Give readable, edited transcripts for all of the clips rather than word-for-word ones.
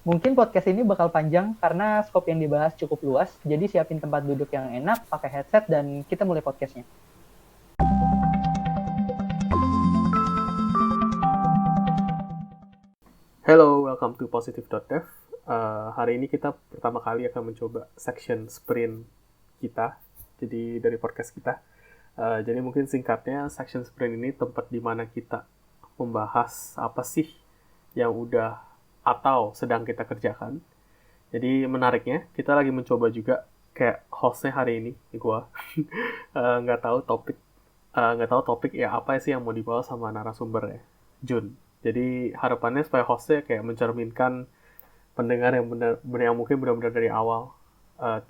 Mungkin podcast ini bakal panjang karena skop yang dibahas cukup luas, jadi siapin tempat duduk yang enak, pakai headset, dan kita mulai podcastnya. Hello, welcome to Positive.dev. Hari ini kita pertama kali akan mencoba section sprint kita, jadi dari podcast kita. Jadi mungkin singkatnya, section sprint ini tempat di mana kita membahas apa sih yang udah atau sedang kita kerjakan. Jadi menariknya, kita lagi mencoba juga kayak hostnya hari ini, gua nggak tahu topik ya apa sih yang mau dibawa sama narasumbernya, Jun. Jadi harapannya supaya hostnya kayak mencerminkan pendengar yang benar yang mungkin benar-benar dari awal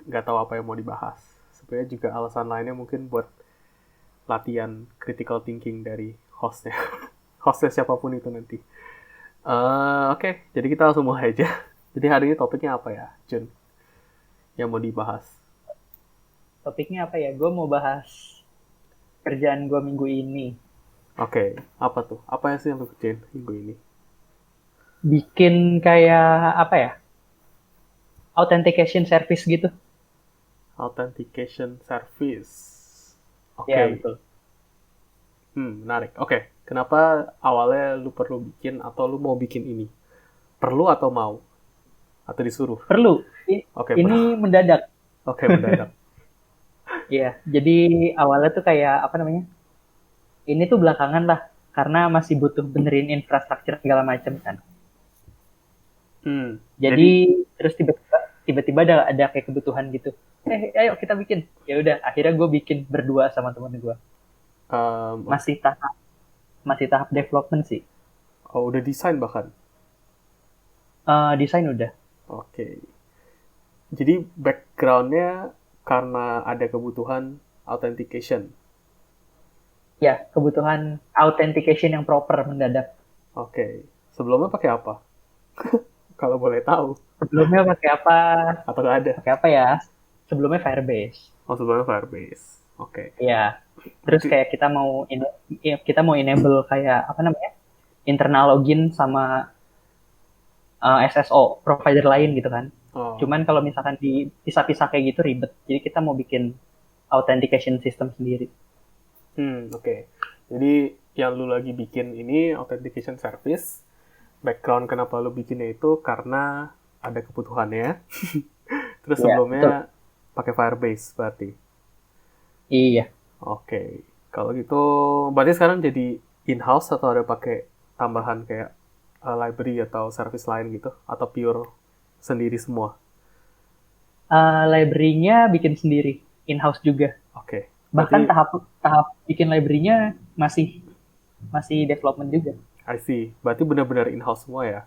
nggak tahu apa yang mau dibahas. Sebenarnya juga alasan lainnya mungkin buat latihan critical thinking dari hostnya, hostnya siapapun itu nanti. Oke, jadi kita langsung mulai aja. Jadi hari ini topiknya apa ya, Jun? Yang mau dibahas? Topiknya apa ya? Gue mau bahas kerjaan gue minggu ini. Oke, apa tuh? Apa sih yang lu kerjain minggu ini? Bikin kayak apa ya? Authentication service gitu. Authentication service. Ya, Oke, betul. menarik. Oke, kenapa awalnya lu perlu bikin atau lu mau bikin ini? Perlu atau mau? Atau disuruh? Perlu. Oke, perlu. Ini mendadak. Oke, mendadak. Iya, jadi awalnya tuh kayak apa namanya? Ini tuh belakangan lah, karena masih butuh benerin infrastruktur segala macam kan. Jadi Jadi, terus tiba-tiba ada kayak kebutuhan gitu. Ayo kita bikin. Ya udah, akhirnya gue bikin berdua sama temen gue. um, Masih tahap masih tahap development sih. udah desain bahkan. Desain udah. Oke. Jadi backgroundnya karena ada kebutuhan authentication. Ya, kebutuhan authentication yang proper mendadak. Oke. Sebelumnya pakai apa? Kalau boleh tahu. Sebelumnya pakai apa? Atau nggak ada? Pakai apa ya? Sebelumnya Firebase. Oh, sebelumnya Firebase. Oke. Ya. Terus Berarti, kayak kita mau enable kayak apa namanya? Internal login sama SSO provider lain gitu kan. oh, Cuman kalau misalkan dipisah-pisah kayak gitu ribet. Jadi kita mau bikin authentication system sendiri. oke. Jadi yang lu lagi bikin ini authentication service. Background kenapa lu bikinnya itu karena ada kebutuhannya. Terus Iya, betul. sebelumnya pakai Firebase berarti. Iya. Oke. Kalau gitu berarti sekarang jadi in-house atau ada pakai tambahan kayak library atau service lain gitu atau pure sendiri semua? Library-nya bikin sendiri, in-house juga. Oke. Bahkan Berarti tahap tahap bikin library-nya masih masih development juga. I see. Berarti benar-benar in-house semua ya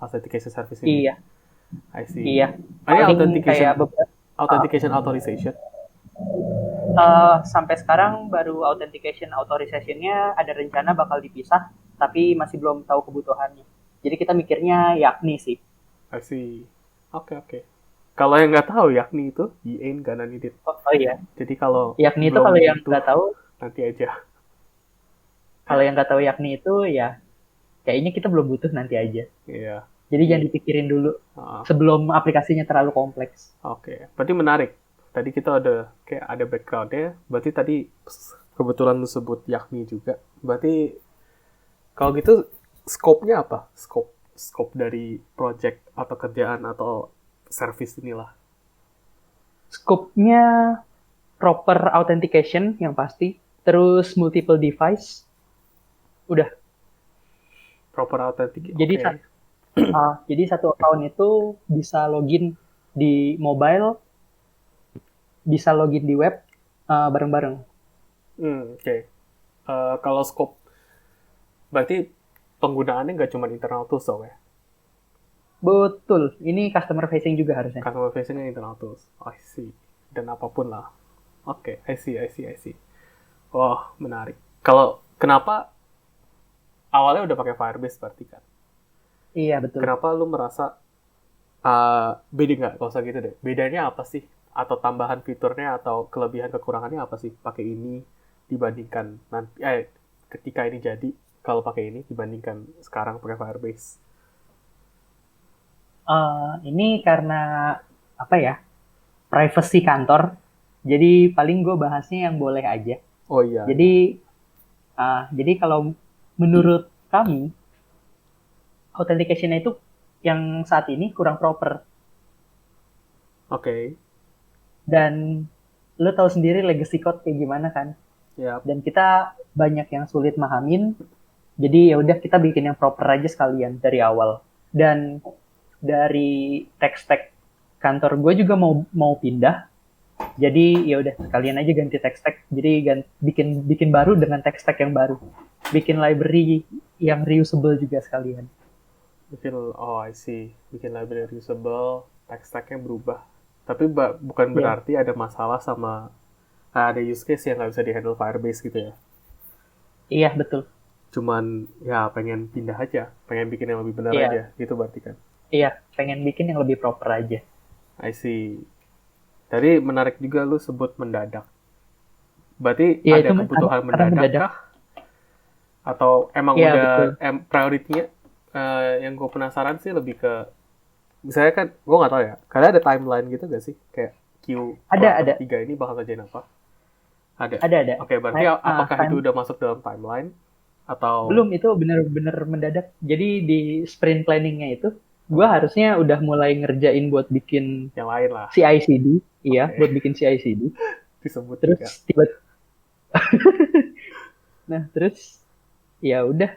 authentication service ini. Iya, I see. iya. Ini Paling kayak authentication beberapa authentication authorization. sampai sekarang baru authentication authorization-nya ada rencana bakal dipisah, tapi masih belum tahu kebutuhannya. Jadi kita mikirnya yakni sih. I see. Oke, oke. Kalau yang nggak tahu yakni itu you ain't gonna need it. Oh iya, Jadi kalau yakni itu belum kalau yang butuh nggak tahu, nanti aja. yakni itu ya kayaknya kita belum butuh nanti aja. Iya. Jadi jangan Jadi dipikirin dulu ah, sebelum aplikasinya terlalu kompleks. oke. Berarti menarik. Tadi kita ada backgroundnya. Berarti tadi kebetulan lu sebut yakni juga. Berarti kalau gitu scope-nya apa? Scope dari project atau kerjaan atau service inilah. Scope-nya proper authentication yang pasti, terus multiple device, udah. Proper authentic. Jadi Oke. jadi satu account itu bisa login di mobile, bisa login di web bareng-bareng. Oke. Kalau scope berarti penggunaannya nggak cuma internal tools dong ya? Betul, ini customer facing juga harusnya. Customer facing internal tools. Oh, I see. Dan apapun lah. Oke, I see. Oh, menarik. Kalau kenapa awalnya udah pakai Firebase berarti kan? Iya betul. Kenapa lu merasa beda nggak? Gak usah gitu deh. Bedanya apa sih? Atau tambahan fiturnya atau kelebihan kekurangannya apa sih pakai ini dibandingkan nanti ketika ini jadi kalau pakai ini dibandingkan sekarang pakai Firebase? Ini karena apa ya, privacy kantor. Jadi paling gue bahasnya yang boleh aja. Oh iya, iya. Jadi kalau menurut kami authentication itu yang saat ini kurang proper, Oke. dan lo tahu sendiri legacy code kayak gimana kan. Ya. Dan kita banyak yang sulit mahamin. Jadi ya udah kita bikin yang proper aja sekalian dari awal. Dan dari tech stack kantor gue juga mau mau pindah. Jadi ya udah sekalian aja ganti tech stack. Jadi bikin bikin baru dengan tech stack yang baru. Bikin library yang reusable juga sekalian. Oh I see. Bikin library reusable, tech stack-nya berubah. Tapi bukan Ya, berarti ada masalah sama ada use case yang nggak bisa di-handle Firebase gitu ya. iya betul. Cuman ya pengen pindah aja, pengen bikin yang lebih benar Iya, aja, gitu berarti kan. iya. Pengen bikin yang lebih proper aja. I see. Tadi menarik juga lu sebut mendadak. Berarti Iya ada itu kebutuhan karena mendadak mendadak. kah? Atau emang Iya udah betul. prioritinya yang gue penasaran sih lebih ke misalnya kan gue nggak tahu ya karena ada timeline gitu gak sih kayak Ada. quarter 3 ini bakal kerjain apa ada. Ada. Oke, berarti apakah itu udah masuk dalam timeline atau Belum, itu bener-bener mendadak. Jadi di sprint planningnya itu, gue harusnya udah mulai ngerjain buat bikin yang lain lah. CI/CD, iya, Oke. buat bikin CI/CD. Disebut juga. Terus tiba, nah terus ya udah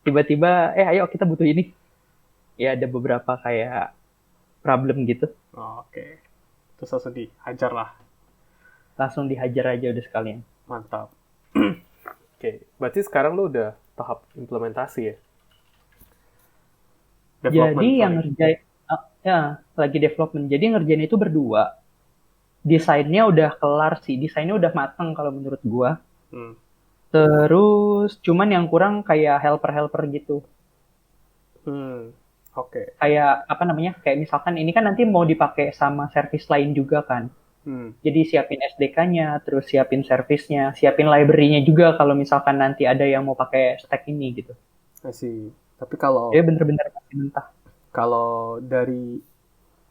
tiba-tiba, ayo kita butuh ini. Ya ada beberapa kayak problem gitu, Oh, oke. Terus langsung dihajar lah. langsung dihajar aja udah sekalian. Mantap. Oke, berarti sekarang lu udah tahap implementasi ya? Jadi Development, yang sorry. ngerjain, ya lagi development. Jadi ngerjain itu berdua. Desainnya udah kelar sih, desainnya udah mateng kalau menurut gua. Hmm. Terus cuman yang kurang kayak helper-helper gitu. Hmm. Oke. Kayak apa namanya? Kayak misalkan ini kan nanti mau dipakai sama service lain juga kan. Hmm. Jadi siapin SDK-nya, terus siapin service-nya, siapin library-nya juga kalau misalkan nanti ada yang mau pakai stack ini gitu. I see. Tapi kalau Jadi bener-bener masih mentah. kalau dari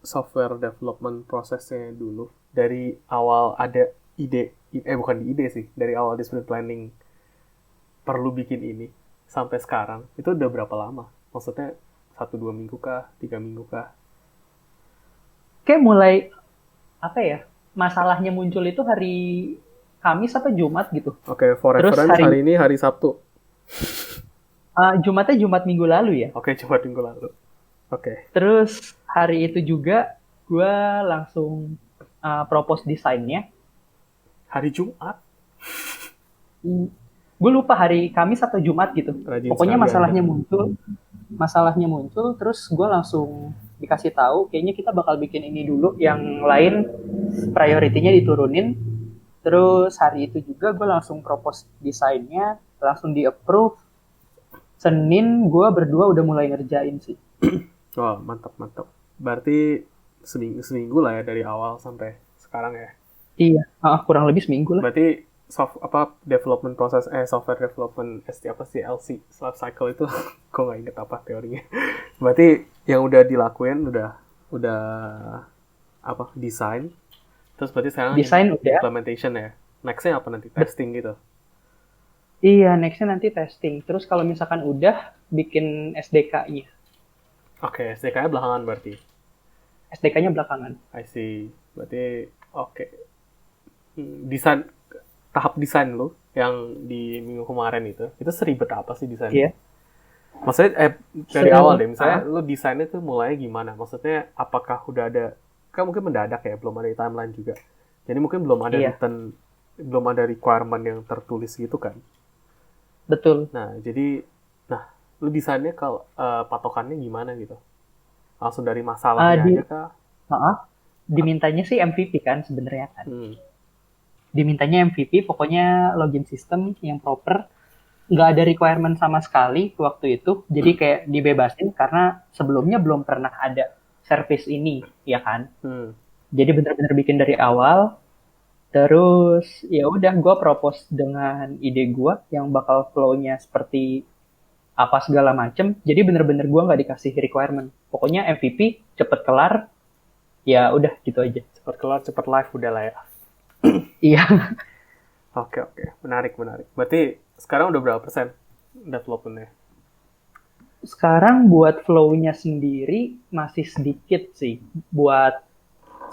software development prosesnya dulu, dari awal ada ide, bukan ide sih, dari awal di sprint planning perlu bikin ini sampai sekarang itu udah berapa lama? Maksudnya 1-2 minggu kah, 3 minggu kah? Kayak mulai apa ya? Masalahnya muncul itu hari Kamis apa Jumat gitu. Oke, for Terus reference hari ini hari Sabtu. Jumatnya Jumat minggu lalu ya. Oke, cuma minggu lalu. Oke. Terus hari itu juga gue langsung propose desainnya. Hari Jumat. Gue lupa hari Kamis atau Jumat gitu. Rajin Pokoknya sekali masalahnya muncul, terus gue langsung dikasih tahu, kayaknya kita bakal bikin ini dulu, yang lain prioritinya diturunin. Terus hari itu juga gue langsung propose desainnya, langsung di approve. Senin gue berdua udah mulai ngerjain sih. Oh, mantap, mantap. Berarti seminggu lah ya dari awal sampai sekarang ya. Iya, kurang lebih seminggu lah. Berarti development proses software development apa sih LC life cycle itu kok nggak inget apa teorinya. Berarti yang udah dilakuin udah apa desain. Terus berarti sekarang Desain udah. implementation ya. Nextnya apa nanti testing gitu. Iya, nextnya nanti testing. Terus kalau misalkan udah, bikin SDK-nya. Oke, SDK-nya belakangan berarti. SDK-nya belakangan. I see. Berarti oke. Desain tahap desain lo yang di minggu kemarin itu seribet apa sih desainnya? Iya. Maksudnya dari awal deh, misalnya lo desainnya tuh mulai gimana? Maksudnya apakah udah ada, kan mungkin mendadak ya, belum ada timeline juga. Jadi mungkin belum ada Iya. belum ada requirement yang tertulis gitu kan? Betul. Nah, lo desainnya kalau patokannya gimana gitu? Langsung dari masalahnya aja kah? Dimintanya sih MVP kan sebenarnya kan. Hmm. Dimintanya MVP, pokoknya login system yang proper. Nggak ada requirement sama sekali waktu itu. Jadi kayak dibebasin karena sebelumnya belum pernah ada service ini, ya kan. Jadi bener-bener bikin dari awal. Terus ya udah gue propose dengan ide gue yang bakal flow-nya seperti apa segala macem. Jadi bener-bener gue nggak dikasih requirement. Pokoknya MVP cepet kelar, ya udah gitu aja. Cepat kelar, cepat live udah lah ya. Iya. Oke, menarik. Berarti sekarang udah berapa persen development-nya? Sekarang buat flow-nya sendiri masih sedikit sih. Buat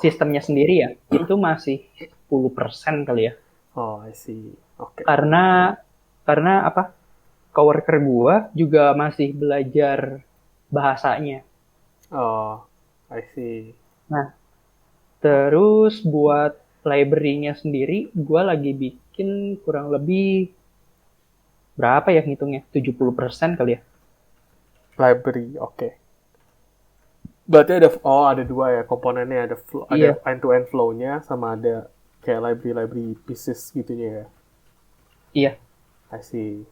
sistemnya sendiri ya, itu masih 10% kali ya. Oh, I see. Oke. Karena apa? Coworker gua juga masih belajar bahasanya. Oh, I see. Nah, terus buat library-nya sendiri, gua lagi bikin kurang lebih berapa ya ngitungnya? 70% kali ya. Library, oke. Berarti ada dua ya komponennya, ada Iya, end-to-end flow-nya sama ada kayak library pieces gitunya ya. iya, I see.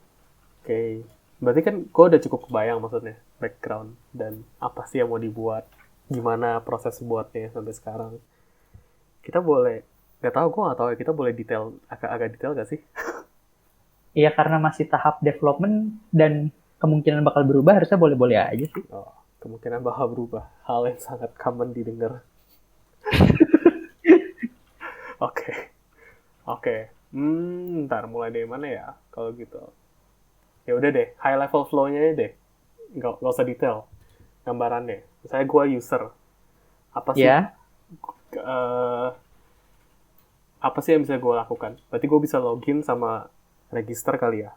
Oke. Berarti kan gue udah cukup kebayang maksudnya background dan apa sih yang mau dibuat, gimana proses buatnya sampai sekarang. Kita boleh, gue nggak tahu ya, kita boleh detail, agak detail gak sih? iya karena masih tahap development dan kemungkinan bakal berubah, harusnya boleh-boleh aja sih. Oh, kemungkinan bakal berubah. Hal yang sangat common didengar. Oke. Ntar mulai dari mana ya? Kalau gitu. Ya udah deh, high level flow-nya deh. Nggak usah detail gambarannya. Misalnya gue user. Apa sih Ya, eh, apa sih yang bisa gue lakukan? Berarti gue bisa login sama register kali ya.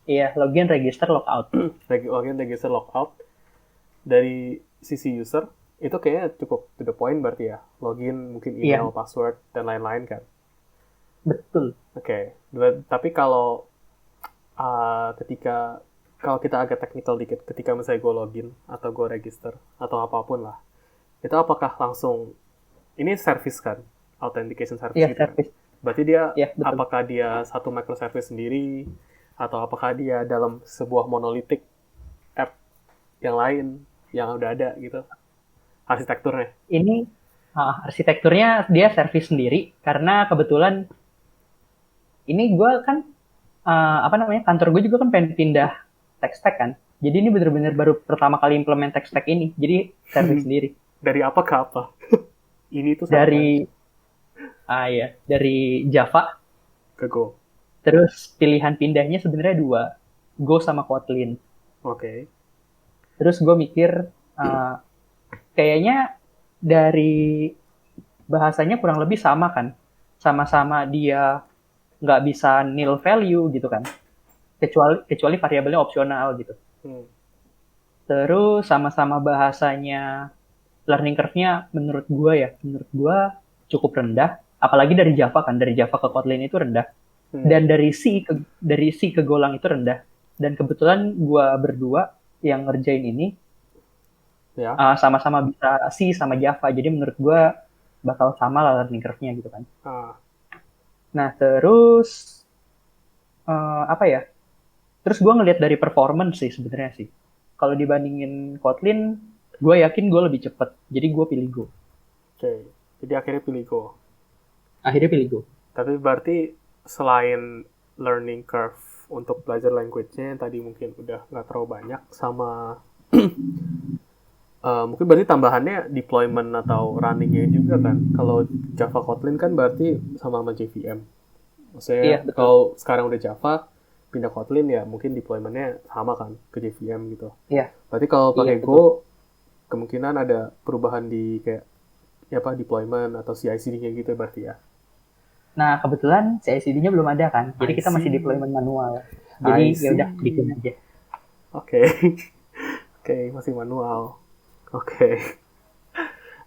iya, login, register, logout. Login, register, logout. Dari sisi user, itu kayaknya cukup to the point berarti ya. Login, mungkin email, Iya, password, dan lain-lain kan. betul. Oke. Tapi kalau ketika kalau kita agak technical dikit, ketika misalnya gue login atau gue register atau apapun lah, itu apakah langsung ini service kan, authentication service Iya, gitu kan? service. Berarti dia Iya, betul. apakah dia satu microservice sendiri atau apakah dia dalam sebuah monolithic app yang lain yang udah ada gitu arsitekturnya? Ini arsitekturnya dia service sendiri karena kebetulan ini gue kan apa namanya kantor gue juga kan pengen pindah tech stack kan. Jadi ini bener-bener baru pertama kali implement tech stack ini. Jadi service sendiri. Dari apa ke apa? Ini tuh sampai Dari ya dari Java. ke Go. Terus pilihan pindahnya sebenarnya dua, Go sama Kotlin. Oke. Terus gue mikir uh, kayaknya dari bahasanya kurang lebih sama kan. Sama-sama dia nggak bisa nil value gitu kan. Kecuali variabelnya opsional gitu. Hmm. Terus sama-sama bahasanya learning curve-nya menurut gue cukup rendah. Apalagi dari Java kan, dari Java ke Kotlin itu rendah. Dan dari C ke Golang itu rendah. Dan kebetulan gue berdua yang ngerjain ini Ya. sama-sama bisa C sama Java. Jadi menurut gue bakal sama lah learning curve-nya gitu kan. Ah. Nah terus apa ya? Terus gue ngelihat dari performance sih sebenarnya sih. Kalau dibandingin Kotlin, gue yakin gue lebih cepet. Jadi gue pilih Go. Oke. Jadi akhirnya pilih Go. Akhirnya pilih Go. Tapi berarti selain learning curve untuk belajar language-nya yang tadi mungkin udah nggak terlalu banyak sama mungkin berarti tambahannya deployment atau running-nya juga kan. Kalau Java Kotlin kan berarti sama JVM. Maksudnya Iya, betul. kalau sekarang udah Java pindah Kotlin ya mungkin deployment-nya sama kan ke JVM gitu. Iya. Berarti kalau pakai Iya, Go kemungkinan ada perubahan di kayak ya apa deployment atau CI/CD-nya gitu berarti ya. Nah, kebetulan CI/CD-nya belum ada kan. Jadi I kita masih see. deployment manual. I Jadi ya udah see. bikin aja. Oke. Oke, masih manual. Oke.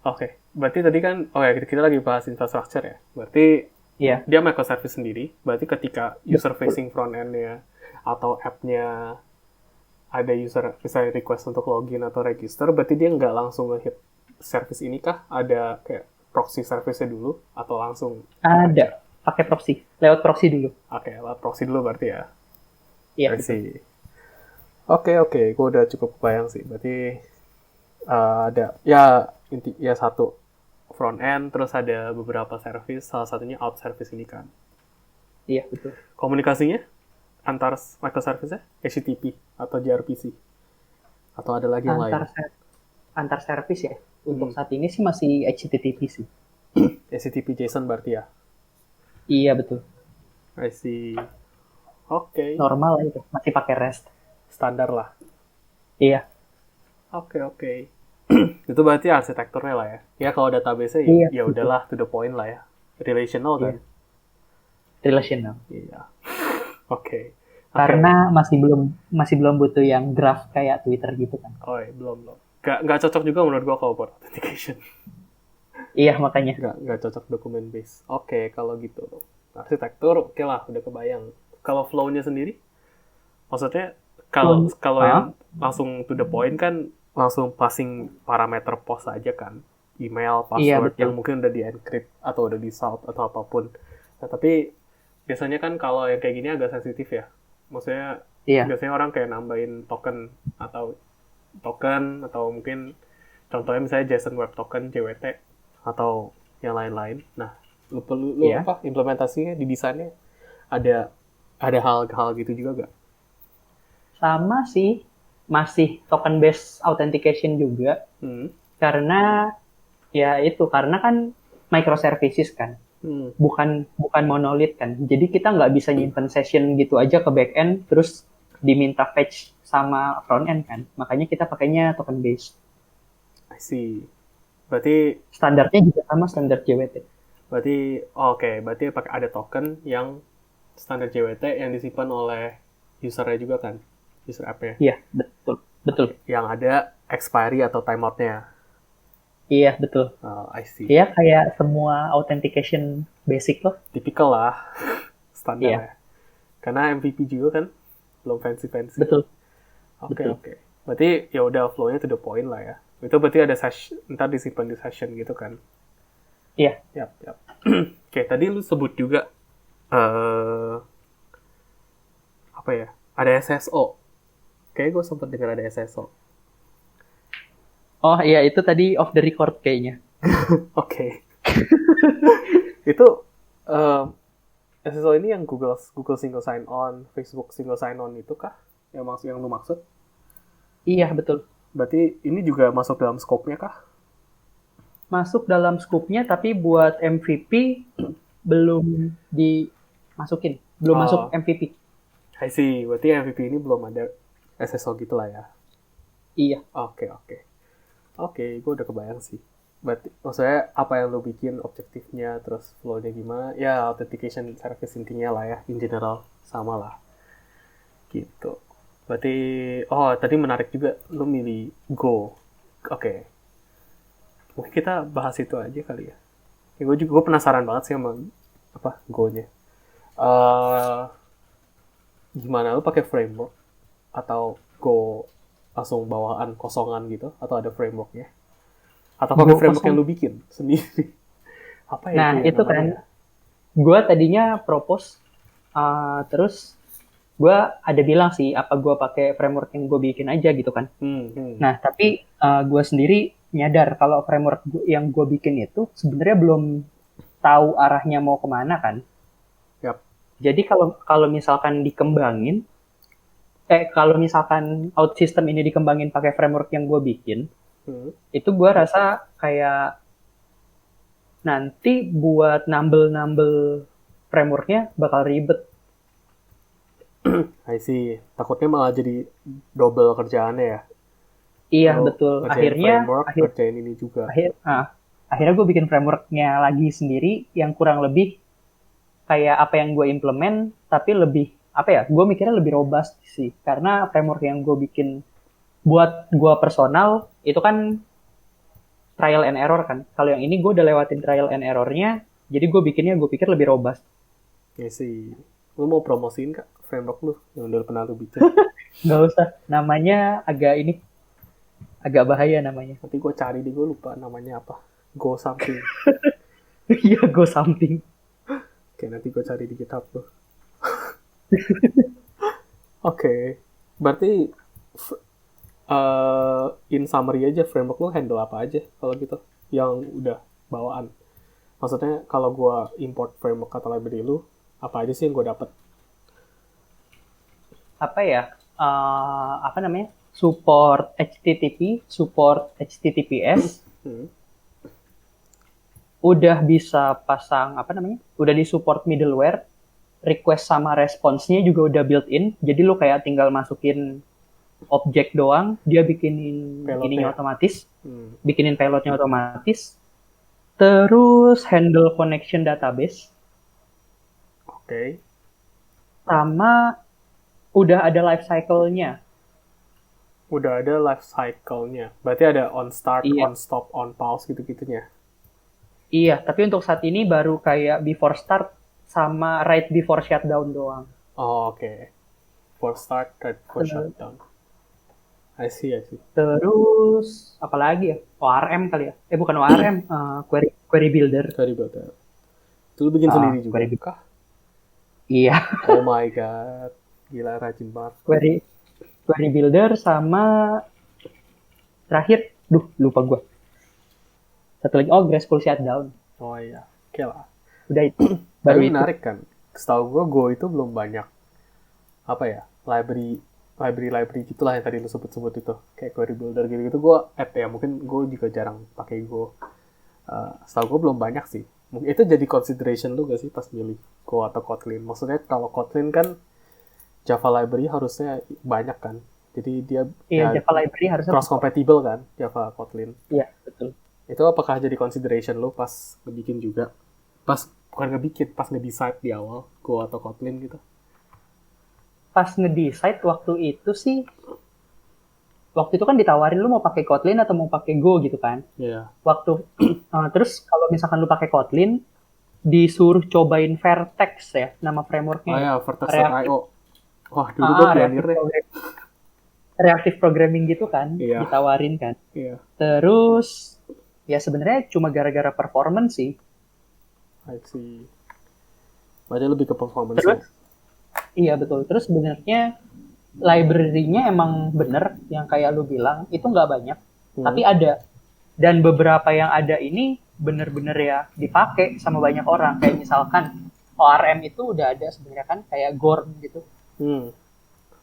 Oke. Berarti tadi kan oh ya kita lagi bahas infrastructure ya. Berarti Iya. dia microservice sendiri. Berarti ketika user facing front end-nya atau app-nya ada user misalnya request untuk login atau register, berarti dia nggak langsung nge-hit service ini kah? Ada kayak proxy service-nya dulu atau langsung Ada. Pakai proxy. Lewat proxy dulu. Oke, lewat proxy dulu berarti ya. Iya, I betul. see. Oke, gue udah cukup kebayang sih. Berarti ada ya satu front end, terus ada beberapa service, salah satunya out service ini kan. Iya, betul. Komunikasinya antar microservice-nya? HTTP atau gRPC? Atau ada lagi yang lain? Antar service ya. Untuk saat ini sih masih HTTP sih. HTTP JSON berarti ya? Iya betul. I see. Oke. Normal lah itu. Masih pakai REST. Standar lah. Iya. Oke. Itu berarti arsitekturnya lah ya. Ya kalau database-nya Iya, ya udahlah to the point lah ya. Relational kan? Iya. Relational. Iya. Oke. Karena masih belum butuh yang graph kayak Twitter gitu kan. Oh iya, belum. Nggak cocok juga menurut gua kalau buat authentication. Iya makanya. Nggak cocok dokumen base. Oke, kalau gitu. Arsitektur, oke lah, udah kebayang. Kalau flow-nya sendiri? Maksudnya, kalau yang langsung to the point kan, langsung passing parameter post aja kan. Email, password, yang mungkin udah di-encrypt, atau udah di-salt, atau apapun. Nah, tapi biasanya kan kalau yang kayak gini agak sensitif ya. Maksudnya, biasanya orang kayak nambahin token, atau mungkin contohnya misalnya JSON Web Token, JWT, atau yang lain-lain. Nah, lu apa implementasinya di desainnya ada hal-hal gitu juga gak? Sama sih, masih token based authentication juga. Karena karena kan microservices kan. Bukan monolith kan. Jadi kita nggak bisa nyimpen session gitu aja ke backend terus diminta fetch sama frontend kan. Makanya kita pakainya token based. I see. Berarti standarnya juga sama standar JWT. Berarti pakai ada token yang standar JWT yang disimpan oleh usernya juga kan, user app-nya. Iya, betul. Yang ada expiry atau timeout-nya. Iya, betul. Oh, I see. Iya, kayak semua authentication basic loh. Tipikal lah, standar ya. Karena MVP juga kan, belum fancy-fancy. Betul. Oke. Berarti ya udah flow-nya to the point lah ya. Itu berarti ada session, ntar disimpan di session gitu kan. Iya. Yap. Oke, tadi lu sebut juga apa ya? Ada SSO. Kayaknya gue sempat dengar ada SSO. Oh iya, itu tadi off the record kayaknya. Oke. Itu SSO ini yang Google single sign on, Facebook single sign on itu kah? Yang lu maksud? Iya, betul. Berarti ini juga masuk dalam scope-nya kah? Masuk dalam scope-nya, tapi buat MVP belum dimasukin. Belum masuk MVP. I see. Berarti MVP ini belum ada SSO gitu lah ya? Iya. Oke, gue udah kebayang sih. Berarti, maksudnya apa yang lo bikin, objektifnya, terus flow-nya gimana, ya authentication service intinya lah ya, in general, sama lah. Gitu. Berarti, tadi menarik juga, lo milih Go. Oke. Mungkin kita bahas itu aja kali ya. Gue penasaran banget sih sama Go-nya. Gimana, lo pakai framework? Atau Go langsung bawaan kosongan gitu, atau ada frameworknya, atau pakai framework yang lu bikin sendiri? Apa ya? Nah itu kan gue tadinya propose, terus gue ada bilang sih apa gue pakai framework yang gue bikin aja gitu kan. Nah tapi gue sendiri nyadar kalau framework yang gue bikin itu sebenarnya belum tahu arahnya mau kemana kan. Jadi kalau misalkan dikembangin, kalau misalkan out system ini dikembangin pakai framework yang gue bikin, itu gue rasa kayak nanti buat nambel frameworknya bakal ribet. I see. Takutnya malah jadi double kerjaannya ya? Iya, betul. Akhirnya kerjain ini juga. Akhirnya gue bikin frameworknya lagi sendiri yang kurang lebih kayak apa yang gue implement, tapi lebih gue mikirnya lebih robust sih, karena framework yang gue bikin buat gue personal itu kan trial and error kan. Kalau yang ini gue udah lewatin trial and errornya, jadi gue pikir lebih robust. Ya sih. Lu mau promosiin kak framework lu yang udah pernah lu bikin? Gak usah, namanya agak bahaya namanya. Nanti gue cari gue lupa namanya apa. Go something. Iya, Go something. Oke, nanti gue cari di GitHub lu. Oke. Berarti in summary aja, framework lu handle apa aja kalau gitu yang udah bawaan? Maksudnya kalau gue import framework atau library lu, apa aja sih yang gue dapet? apa ya, apa namanya, support HTTP, support HTTPS, Hmm. udah bisa pasang apa namanya, udah di support middleware, request sama response-nya juga udah built-in, jadi lu kayak tinggal masukin objek doang, dia bikinin ininya Payload-nya. otomatis, Hmm. bikinin payloadnya otomatis, terus handle connection database, Oke. sama udah ada life cycle-nya. Udah ada life cycle-nya. Berarti ada on start, Iya, on stop, on pause gitu-gitunya. iya. Tapi untuk saat ini baru kayak before start sama right before shutdown doang. Oh, oke. Okay. For start, right for Ter- shutdown. I see, I see. Terus apa lagi ya? ORM kali ya? Bukan ORM, query query builder. Query builder. Itu lu bikin sendiri juga Query builder. kah? Iya, Oh my god. Gila, rajin banget. query builder sama terakhir, lupa gue. Satu lagi, GraphQL shutdown. Oh iya. Oke lah. Udah itu, Tapi baru itu. menarik kan. Setahu gue, Go itu belum banyak apa ya, library gitulah yang tadi lu sebut-sebut itu, kayak query builder gitu-gitu. Gue ya mungkin gue juga jarang pakai Go. Setahu gue belum banyak sih. Mungkin itu jadi consideration lu gak sih pas milih Go atau Kotlin? Maksudnya kalau Kotlin kan Java library harusnya banyak kan, jadi dia Iya, ya Java library harusnya cross compatible kan Java Kotlin. Iya, betul. Itu apakah jadi consideration lu pas ngebikin juga, pas bukan ngebikin, pas ngedecide di awal Go atau Kotlin gitu? Pas ngedecide waktu itu kan ditawarin lu mau pakai Kotlin atau mau pakai Go gitu kan. Iya. Waktu terus kalau misalkan lu pakai Kotlin, disuruh cobain Vertex ya, nama Oh frameworknya ya. ya, Reactive, Vertex.io. Wah, dulu gue pionir deh. reactive programming gitu kan, Iya, ditawarin kan. iya. Terus ya sebenarnya cuma gara-gara performance sih. I see. Berarti lebih ke performance ya. Terus iya betul. Terus sebenarnya library-nya emang bener yang kayak lu bilang itu nggak banyak, tapi ada. Dan beberapa yang ada ini bener-bener ya dipakai sama banyak orang. Kayak misalkan ORM itu udah ada sebenarnya kan, kayak Gorm gitu. Hmm.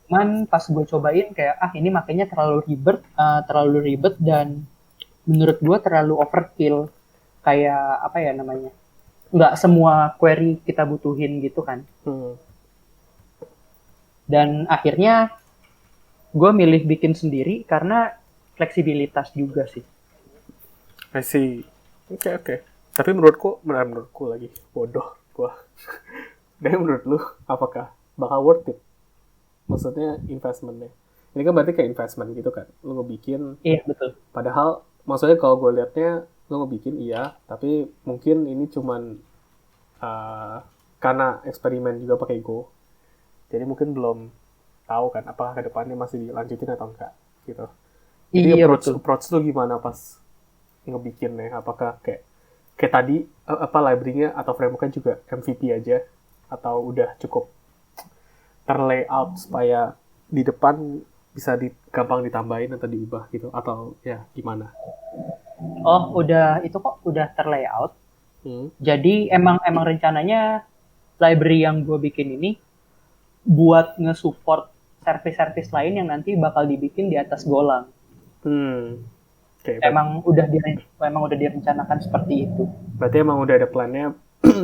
Cuman pas gue cobain kayak ini makanya terlalu ribet dan menurut gue terlalu overkill. Kayak apa ya namanya? Nggak semua query kita butuhin gitu kan. Hmm. Dan akhirnya gue milih bikin sendiri karena fleksibilitas juga sih. I see. Oke, oke. Tapi menurutku lagi bodoh gua. Dan menurut lu apakah bakal worth it? Maksudnya investmentnya. Ini kan berarti kayak investment gitu kan. Lu ngebikin, Iya betul. padahal maksudnya kalau gue liatnya lu ngebikin iya, tapi mungkin ini cuman karena eksperimen juga pakai Go. Jadi mungkin belum tahu kan apakah kedepannya masih dilanjutin atau enggak gitu. Jadi Iya betul. approach lu gimana pas ngebikinnya? Apakah kayak tadi apa library-nya atau framework-nya juga MVP aja atau udah cukup terlayout supaya di depan bisa gampang ditambahin atau diubah gitu, atau ya gimana? Itu kok udah terlayout. Hmm. Jadi emang rencananya library yang gue bikin ini buat nge-support service-service lain yang nanti bakal dibikin di atas Golang. Okay, Emang udah direncanakan seperti itu. berarti emang udah ada plannya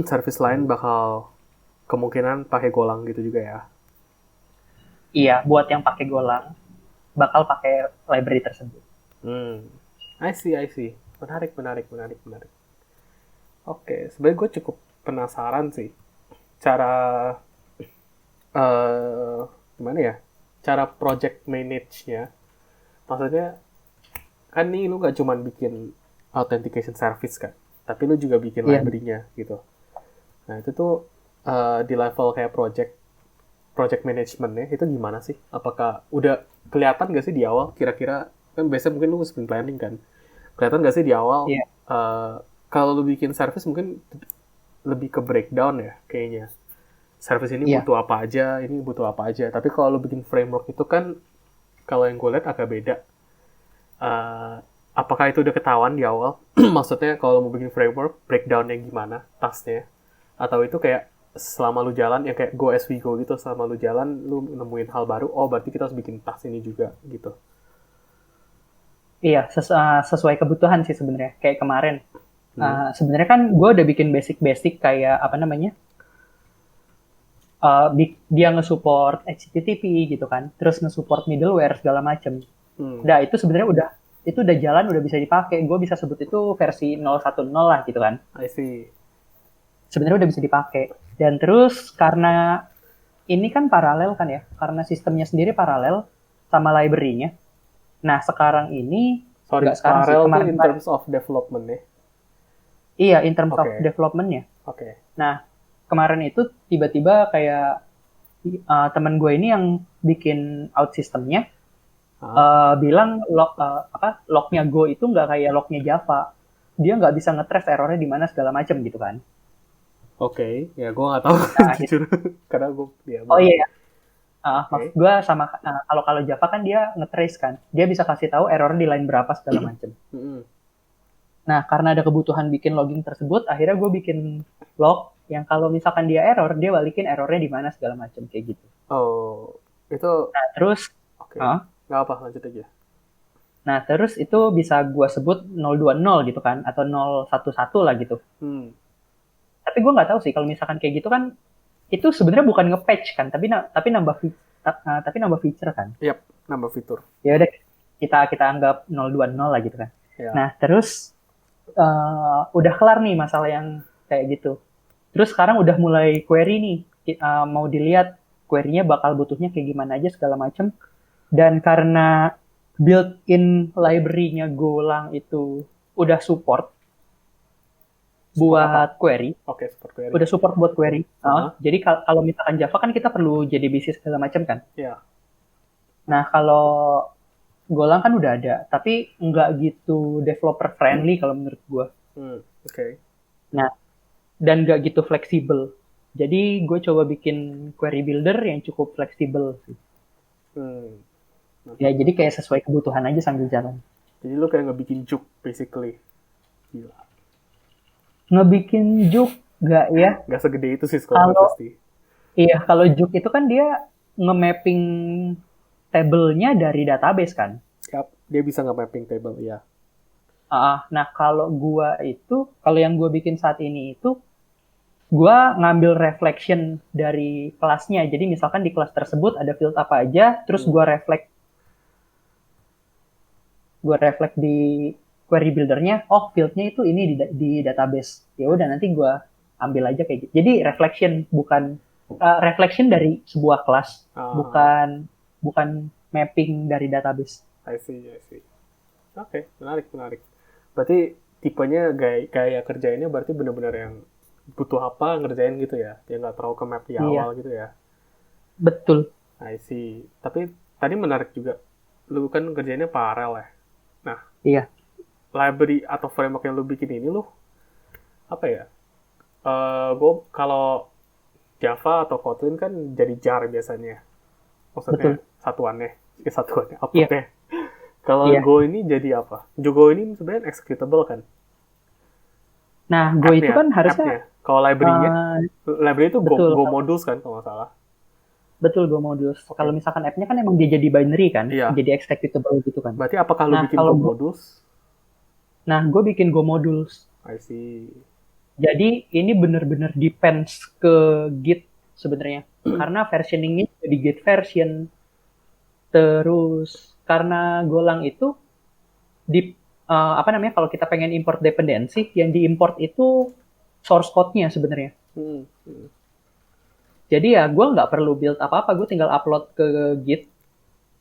service lain bakal kemungkinan pakai Golang gitu juga ya? Iya, buat yang pakai Golang bakal pakai library tersebut. I see. Menarik. Oke, sebenarnya gue cukup penasaran sih cara gimana ya? Cara project manage-nya. Maksudnya kan nih lu gak cuma bikin authentication service kan, tapi lu juga bikin library-nya gitu. Nah itu tuh di level kayak project management-nya itu gimana sih? Apakah udah kelihatan gak sih di awal kira-kira, kan biasanya mungkin lu sprint planning kan, kelihatan gak sih di awal kalau lu bikin service mungkin lebih ke breakdown ya kayaknya, service ini butuh apa aja, ini butuh apa aja. Tapi kalau lu bikin framework itu kan, kalau yang gue lihat agak beda. Apakah itu udah ketahuan di awal? Maksudnya kalau mau bikin framework, breakdownnya gimana, tasknya? Atau itu kayak selama lu jalan ya kayak go as we go gitu, selama lu jalan lu nemuin hal baru, oh berarti kita harus bikin tas ini juga gitu. Iya, sesuai kebutuhan sih sebenarnya. Kayak kemarin, sebenarnya kan gue udah bikin basic-basic kayak apa namanya, dia nge-support HTTP gitu kan, terus nge-support middleware segala macem. Nah itu sebenarnya udah jalan, udah bisa dipakai. Gue bisa sebut itu versi 0.10 lah gitu kan. I see. Sebenarnya udah bisa dipakai. Dan terus karena ini kan paralel kan ya, karena sistemnya sendiri paralel sama library-nya. Nah sekarang ini Sorry, nggak sekarang sih, parallel tuh kemarin. in terms of development ya? Iya, in terms of Oke. development-nya. Oke. Nah kemarin itu tiba-tiba kayak teman gue ini yang bikin out sistemnya bilang lognya Go itu nggak kayak lognya Java. Dia nggak bisa nge-trace errornya di mana segala macam gitu kan. Oke, ya gue nggak tahu Nah, jujur, karena gue ya oh baru. iya, Oke. maksud gue sama kalau Java kan dia nge-trace kan. Dia bisa kasih tahu error di line berapa segala macam. Mm-mm. Nah, karena ada kebutuhan bikin logging tersebut, akhirnya gue bikin log yang kalau misalkan dia error, dia balikin errornya di mana segala macam kayak gitu. Oh, itu Nah, terus oke. uh, Nggak apa, lanjut aja. nah, terus itu bisa gue sebut 020 gitu kan, atau 011 lah gitu. Hmm. Tapi gue nggak tahu sih kalau misalkan kayak gitu kan, itu sebenarnya bukan nge-patch kan, tapi nambah feature kan. Yap, nambah fitur. Ya udah kita anggap 020 lah gitu kan. Ya. Nah, terus udah kelar nih masalah yang kayak gitu. Terus sekarang udah mulai query nih, mau dilihat query-nya bakal butuhnya kayak gimana aja segala macem. Dan karena built-in library-nya Golang itu udah support buat query, Oke, support query. udah support buat query. Uh-huh. Jadi kalau misalkan Java kan kita perlu JDBC segala macam kan. Ya. Nah kalau Golang kan udah ada, tapi nggak gitu developer friendly kalau menurut gue. Oke. Nah, dan nggak gitu fleksibel. Jadi gue coba bikin query builder yang cukup fleksibel. Ya jadi kayak sesuai kebutuhan aja sambil jalan. Jadi lu kayak ngebikin juk basically. Gila. Ngebikin juk nggak ya? Nggak segede itu sih sekolah pasti. Iya, kalau juk itu kan dia nge-mapping table-nya dari database kan. Yap, dia bisa nge-mapping table, ya. Nah, kalau yang gue bikin saat ini itu, gue ngambil reflection dari kelasnya. Jadi misalkan di kelas tersebut ada field apa aja, terus gue reflect di query buildernya, oh fieldnya itu ini di database. Ya udah nanti gue ambil aja kayak gitu. Jadi reflection dari sebuah kelas, bukan mapping dari database. I see. Oke, menarik. Berarti tipenya gaya kerjainnya berarti benar-benar yang butuh apa ngerjain gitu ya, yang nggak terlalu ke map di awal gitu ya. Betul. I see. Tapi tadi menarik juga, lu kan kerjainnya paralel ya. Nah, iya. Library atau framework yang lu bikin ini lu apa ya? Gue kalau Java atau Kotlin kan jadi jar biasanya. Maksudnya satuannya, outputnya. Kalau Go ini jadi apa? Go ini sebenarnya executable kan? Nah, Go itu kan harusnya kalau library itu Go modules kan kalau nggak salah. Betul, Go modules. Kalau misalkan app-nya kan emang dia jadi binary kan, jadi executable gitu kan. Berarti apakah lu bikin Go modules? Nah, gue bikin Go modules. I see. Jadi ini benar-benar depends ke Git sebenarnya. Karena versioningnya di Git version. Terus karena Golang itu kalau kita pengen import dependensi, yang diimport itu source code-nya sebenarnya. Jadi ya gue nggak perlu build apa-apa, gue tinggal upload ke Git.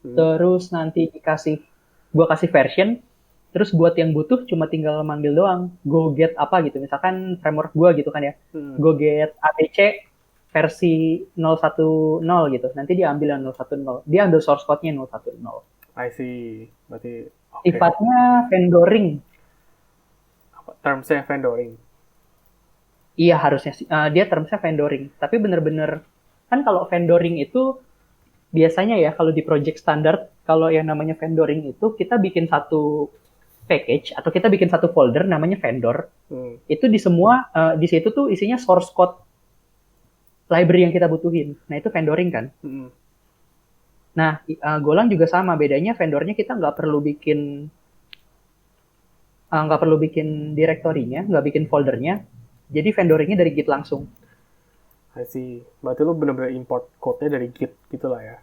Terus nanti gue kasih version. Terus buat yang butuh cuma tinggal manggil doang, go get apa gitu. Misalkan framework gue gitu kan ya, go get ABC versi 010 gitu. Nanti dia ambil yang 010. Dia ambil source code-nya 010. I see. Berarti sifatnya vendoring. Termsnya vendoring? Iya harusnya sih. Dia termsnya vendoring. Tapi bener-bener, kan kalau vendoring itu biasanya ya kalau di project standard, kalau yang namanya vendoring itu kita bikin satu package atau kita bikin satu folder namanya vendor. Itu di situ tuh isinya source code library yang kita butuhin. Nah itu vendoring kan. Hmm. Nah Golang juga sama, bedanya vendornya kita nggak perlu bikin direktorinya, nggak bikin foldernya. Jadi vendoringnya dari Git langsung. I see. Berarti lu bener-bener import code-nya dari Git gitu lah ya.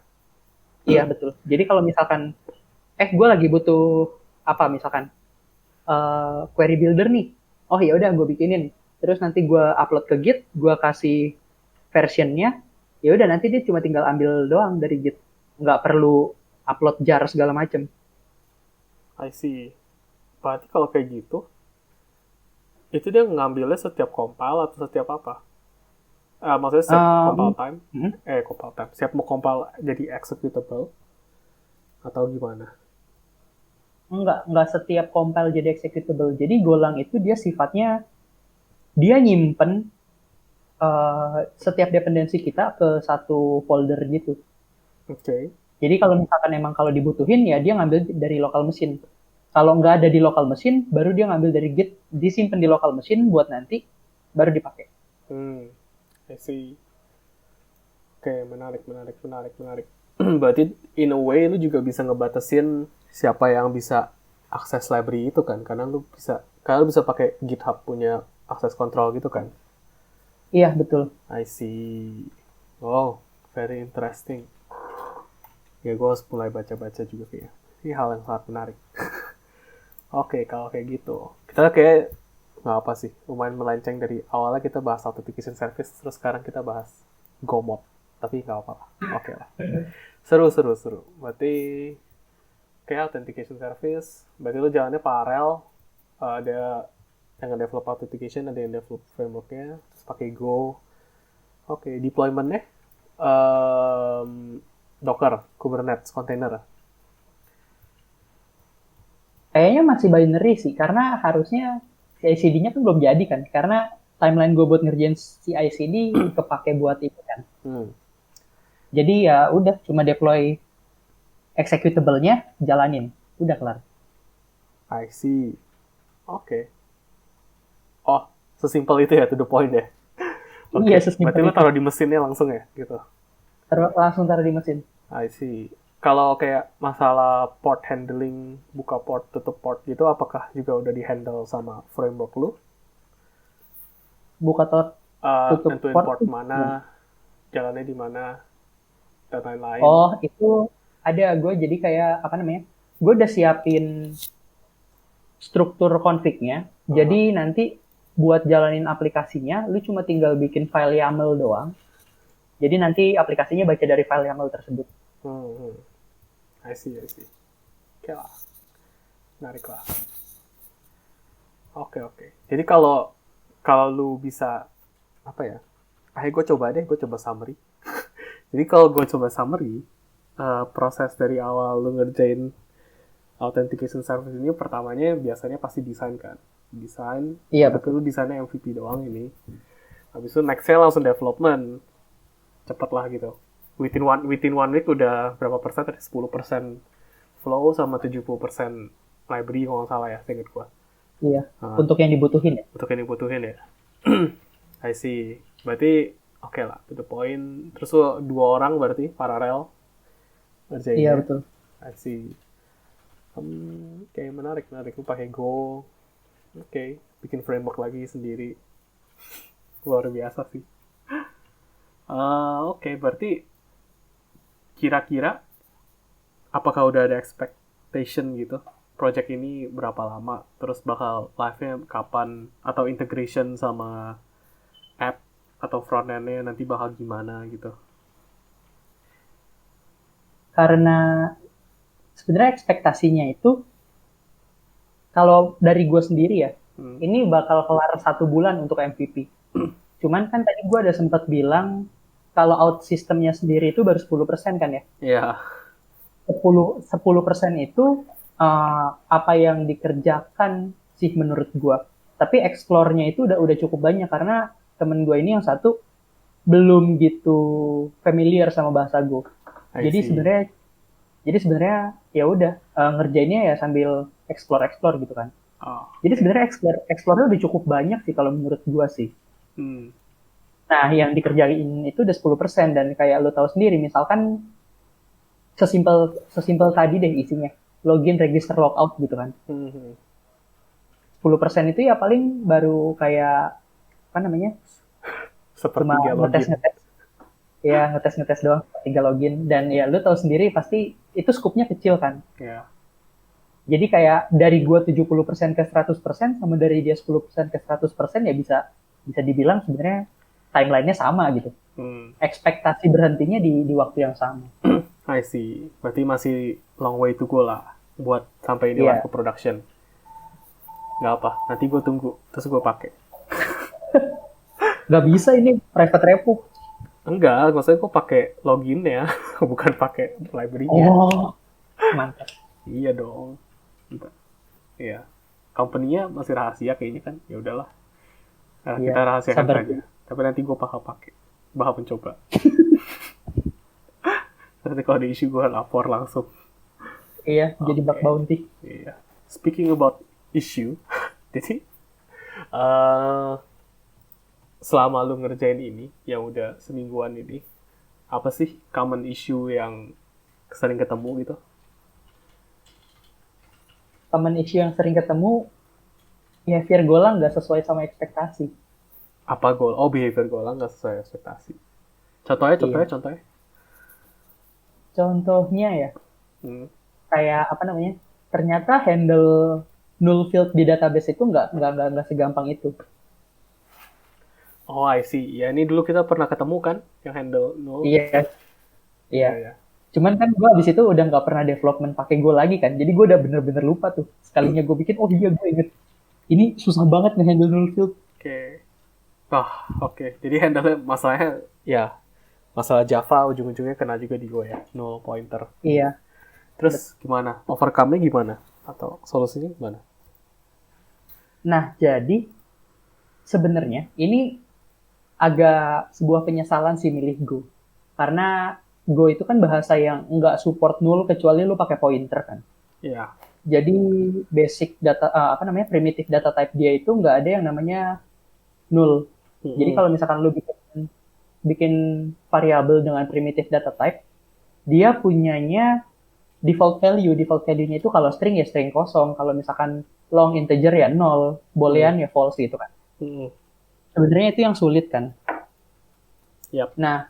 Iya betul. Jadi kalau misalkan, gue lagi butuh apa misalkan query builder nih. Oh ya udah gue bikinin. Terus nanti gue upload ke Git, gue kasih versionnya. Ya udah nanti dia cuma tinggal ambil doang dari Git. Nggak perlu upload jar segala macem. I see. Berarti kalau kayak gitu, itu dia ngambilnya setiap compile atau setiap apa? Maksudnya setiap compile time? Hmm, Compile time. Siap mau compile jadi executable? Atau gimana? nggak setiap compile jadi executable. Jadi Golang itu dia sifatnya dia nyimpen setiap dependensi kita ke satu folder gitu. Oke. Okay. Jadi kalau misalkan emang kalau dibutuhin ya dia ngambil dari lokal mesin. Kalau nggak ada di lokal mesin, baru dia ngambil dari Git, disimpan di lokal mesin buat nanti baru dipakai. I see. Oke, menarik. Berarti in a way lu juga bisa ngebatasin siapa yang bisa akses library itu kan, karena lu bisa pakai GitHub punya akses kontrol gitu kan. Iya, betul. I see. Oh, very interesting. Ya, gue harus mulai baca-baca juga kayaknya. Ini hal yang sangat menarik. Oke, kalau kayak gitu. Kita kayak nggak apa sih, lumayan melenceng dari awalnya kita bahas authentication service, terus sekarang kita bahas GoMob. Tapi nggak apa-apa. Oke lah. Seru. Berarti kayak authentication service, berarti lu jalannya paralel. Ada yang develop authentication, ada yang develop frameworknya, terus pakai Go. Oke, deploymentnya Docker, Kubernetes, container. Kayaknya masih binary sih, karena harusnya CI/CD-nya kan belum jadi kan, karena timeline gue buat ngerjain CI/CD kepake buat itu kan. Jadi ya udah cuma deploy executable-nya, jalanin, udah kelar. I see. Oke. Oh, sesimpel itu ya, to the point ya. Oke. Iya, sesimpel Berarti lu itu. taruh di mesinnya langsung ya, gitu. Langsung taruh di mesin. I see. Kalau kayak masalah port handling, buka port, tutup port gitu, apakah juga udah di-handle sama framework lu? Buka tutup Nentuin port mana, jalannya di mana, dan lain-lain. Oh, itu ada gue jadi kayak apa namanya? Gue udah siapin struktur config-nya. Jadi nanti buat jalanin aplikasinya, lu cuma tinggal bikin file YAML doang. Jadi nanti aplikasinya baca dari file YAML tersebut. I see. Oke lah. Menarik lah. Oke. Jadi kalau lu bisa, apa ya? Gue coba summary. Jadi kalau gue coba summary, proses dari awal lu ngerjain authentication service ini, pertamanya biasanya pasti desain kan. Iya, tapi lu desainnya MVP doang ini. Habis itu nextnya langsung development. Cepet lah gitu. Within one week udah berapa persen tadi? 10% flow sama 70% library kalau nggak salah ya, seinget gua. Iya, untuk yang dibutuhin ya. Untuk yang dibutuhin ya. I see. Berarti oke lah, to the point. Terus lu 2 orang berarti paralel ngerjainnya. Iya, betul. I see. Oke, menarik. Lu pakai Go. Oke, bikin framework lagi sendiri. Luar biasa sih. Oke, berarti kira-kira apakah udah ada expectation gitu? Project ini berapa lama? Terus bakal live-nya kapan? Atau integration sama app atau front-end-nya nanti bakal gimana gitu? Karena sebenarnya ekspektasinya itu kalau dari gue sendiri ya, ini bakal kelar 1 bulan untuk MVP. Cuman kan tadi gue ada sempat bilang kalau out sistemnya sendiri itu baru 10% kan ya? Iya. 10% itu apa yang dikerjakan sih menurut gue. Tapi explore-nya itu udah cukup banyak karena temen gue ini yang satu belum gitu familiar sama bahasa Go. Jadi sebenarnya ya udah ngerjainnya ya sambil explore gitu kan. Jadi sebenarnya explore-nya udah cukup banyak sih kalau menurut gue sih. Nah, yang dikerjain itu udah 10%, dan kayak lo tahu sendiri, misalkan sesimpel sesimpel tadi deh isinya. Login, register, logout gitu kan. Hmm. 10% itu ya paling baru kayak apa namanya? Cuma Sepertiga login. ngetes-ngetes, ya ngetes-ngetes doang, 3 login, dan ya lu tahu sendiri pasti itu skupnya kecil kan. Ya. Jadi kayak dari gua 70% ke 100% sama dari dia 10% ke 100% ya bisa bisa dibilang sebenarnya timelinenya sama gitu. Hmm. Ekspektasi berhentinya di waktu yang sama. I see. Berarti masih long way to go lah buat sampai ini run Iya, ke production. Nggak apa, nanti gue tunggu, terus gue pakai. nggak bisa ini private repo. Enggak, maksudnya gue pakai loginnya, bukan pakai library-nya. Oh, mantap. Iya dong. Bentar. Iya. Company-nya masih rahasia kayaknya kan. Ya udahlah. Nah, Iya, kita rahasiakan sabar saja. dulu. Tapi nanti gue bakal pakai. Bakal mencoba. Nanti kalau ada isu gue lapor langsung. Iya, jadi bug Oke. bounty. Iya. Speaking about issue, jadi eh selama lu ngerjain ini, yang udah semingguan ini, apa sih common issue yang sering ketemu gitu? Temen isu yang sering ketemu, behavior Golang nggak sesuai sama ekspektasi. Apa goal? Oh, behavior goal nggak sesuai ekspektasi. Contohnya, Iya. contohnya. Contohnya ya, Hmm. kayak apa namanya? Ternyata handle null field di database itu nggak segampang itu. Oh, I see. Ya, ini dulu kita pernah ketemu kan, yang handle null. Iya, iya. Iya, iya. Cuman kan gue abis itu udah nggak pernah development pakai Go lagi kan. Jadi gue udah bener-bener lupa tuh. Sekalinya gue bikin, oh iya gue inget. Ini susah banget nge-handle null field. Oke. Oh, oke. Jadi handle masalahnya, ya, masalah Java ujung-ujungnya kena juga di Go ya, null pointer. Iya. Terus gimana? Overcome-nya gimana? Atau solusinya gimana? Nah, jadi sebenarnya ini agak sebuah penyesalan sih milih Go. Karena Go itu kan bahasa yang nggak support null kecuali lu pakai pointer kan. Iya. Jadi basic data apa namanya primitive data type dia itu nggak ada yang namanya null. Jadi Mm-mm. kalau misalkan lu bikin bikin variabel dengan primitive data type, dia punyanya default value. Default value-nya itu kalau string ya string kosong, kalau misalkan long integer ya nol, Mm. boolean ya false gitu kan. Mm-mm. Sebenarnya itu yang sulit kan. Yap. Nah,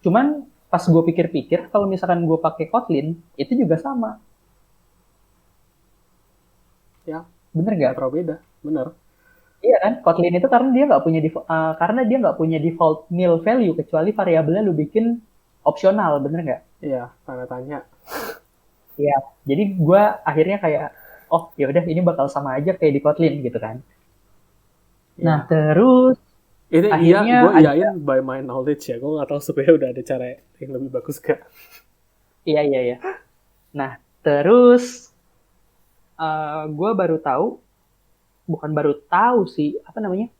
cuman pas gue pikir-pikir, kalau misalkan gue pakai Kotlin, itu juga sama. Ya, Bener nggak gak? terlalu beda. Bener. Iya kan? Kotlin itu karena dia nggak punya default nil value kecuali variabelnya lu bikin opsional, bener nggak? Iya, tanda tanya. Iya. Jadi gue akhirnya kayak, oh ya udah ini bakal sama aja kayak di Kotlin gitu kan. Nah Iya. terus Ini iya, akhirnya gue ada, iyain by my knowledge ya. Gue nggak tahu sebenarnya udah ada cara yang lebih bagus gak. iya iya iya. Nah terus gue baru tahu, bukan baru tahu sih, apa namanya?